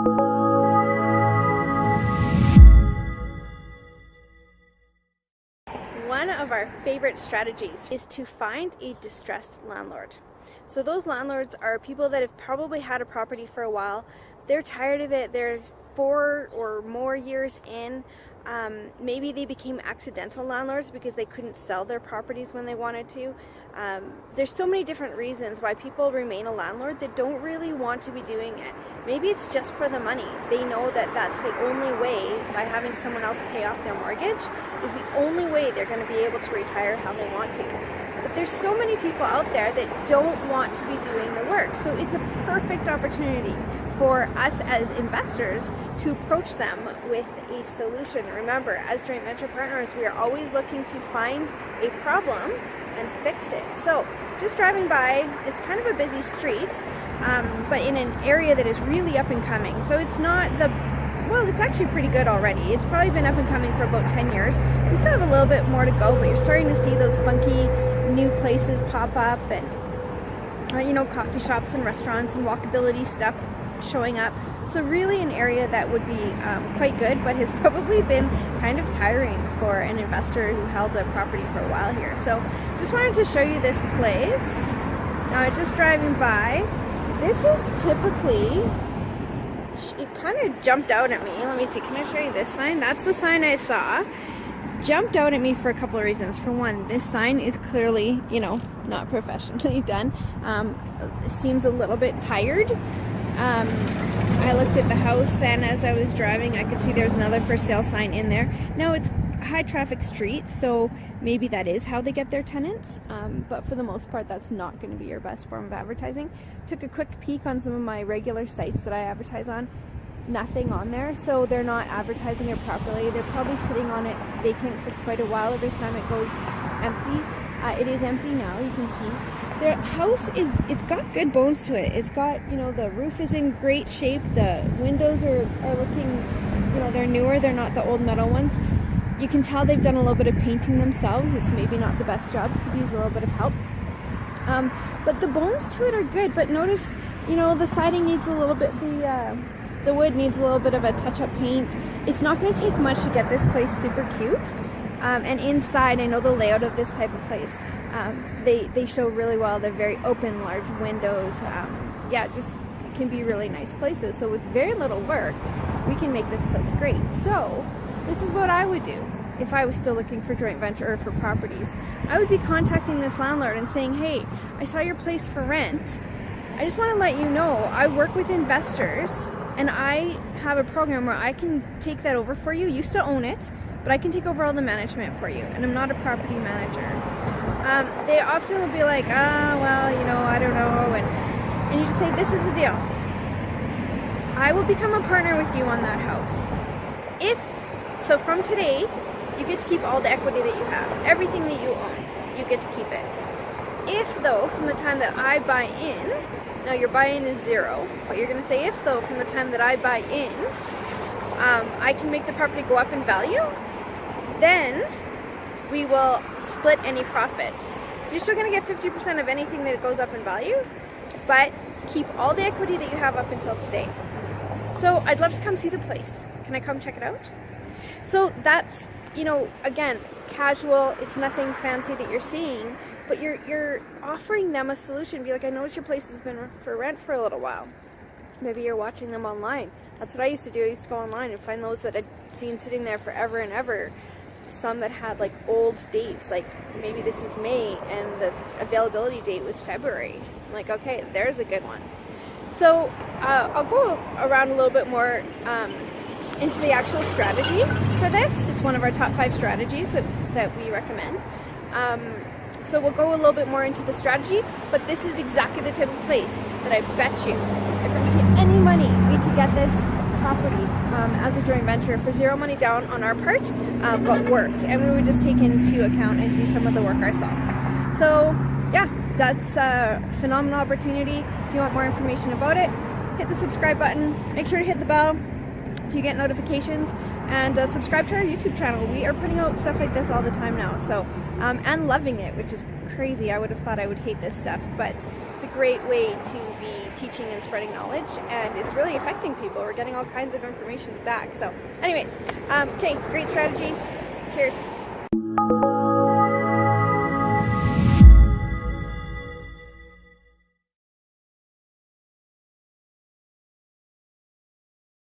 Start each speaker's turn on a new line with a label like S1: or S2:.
S1: One of our favorite strategies is to find a distressed landlord. So those landlords are people that have probably had a property for a while. They're tired of it. They're 4 or more years in. Maybe they became accidental landlords because they couldn't sell their properties when they wanted to. There's so many different reasons why people remain a landlord that don't really want to be doing it. Maybe it's just for the money. They know that that's the only way, by having someone else pay off their mortgage, is the only way they're going to be able to retire how they want to. But there's so many people out there that don't want to be doing the work. So it's a perfect opportunity for us as investors to approach them with a solution. Remember, as joint venture partners, we are always looking to find a problem and fix it. So just driving by, it's kind of a busy street, but in an area that is really up and coming. So it's not well, it's actually pretty good already. It's probably been up and coming for about 10 years. We still have a little bit more to go, but you're starting to see those funky new places pop up, and coffee shops and restaurants and walkability stuff showing up. So really an area that would be quite good, but has probably been kind of tiring for an investor who held a property for a while here. So just wanted to show you this place. Now just driving by, this is typically, it kind of jumped out at me. Let me see, can I show you this sign? That's the sign I saw. Jumped out at me for a couple of reasons. For one, this sign is clearly, not professionally done. It seems a little bit tired. I looked at the house then as I was driving. I could see there's another for sale sign in there. Now it's a high traffic street, so maybe that is how they get their tenants, but for the most part that's not going to be your best form of advertising. Took a quick peek on some of my regular sites that I advertise on. Nothing on there, so they're not advertising it properly. They're probably sitting on it vacant for quite a while every time it goes empty. It is empty now, you can see. Their house it's got good bones to it. It's got, the roof is in great shape. The windows are looking, they're newer. They're not the old metal ones. You can tell they've done a little bit of painting themselves. It's maybe not the best job. Could use a little bit of help. But the bones to it are good. But notice, the siding needs a little bit, the wood needs a little bit of a touch-up paint. It's not going to take much to get this place super cute. And inside, I know the layout of this type of place. They show really well. They're very open, large windows. Just can be really nice places. So with very little work, we can make this place great. So this is what I would do if I was still looking for joint venture or for properties. I would be contacting this landlord and saying, hey, I saw your place for rent. I just want to let you know I work with investors and I have a program where I can take that over for you. You still own it, but I can take over all the management for you, and I'm not a property manager. They often will be like, I don't know, and you just say, this is the deal. I will become a partner with you on that house. So from today, you get to keep all the equity that you have. Everything that you own, you get to keep it. If though, from the time that I buy in, now your buy-in is 0, but you're going to say, if though, from the time that I buy in, I can make the property go up in value, then we will split any profits. So you're still going to get 50% of anything that goes up in value, but keep all the equity that you have up until today. So I'd love to come see the place. Can I come check it out? So that's, again, casual. It's nothing fancy that you're seeing, but you're offering them a solution. Be like, I noticed your place has been for rent for a little while. Maybe you're watching them online. That's what I used to do. I used to go online and find those that I'd seen sitting there forever and ever. Some that had like old dates, like maybe this is May and the availability date was February. I'm like, okay, there's a good one. So I'll go around a little bit more into the actual strategy for this. It's one of our top 5 strategies that we recommend. So we'll go a little bit more into the strategy, but this is exactly the type of place that I bet you, if any money, we could get this property as a joint venture for 0 money down on our part, but work. And we would just take into account and do some of the work ourselves. So yeah, that's a phenomenal opportunity. If you want more information about it, hit the subscribe button. Make sure to hit the bell so you get notifications, and subscribe to our YouTube channel. We are putting out stuff like this all the time now, so and loving it, which is crazy. I would have thought I would hate this stuff, but It's a great way to be teaching and spreading knowledge, and it's really affecting people. We're getting all kinds of information back. So anyways, okay, great strategy. Cheers.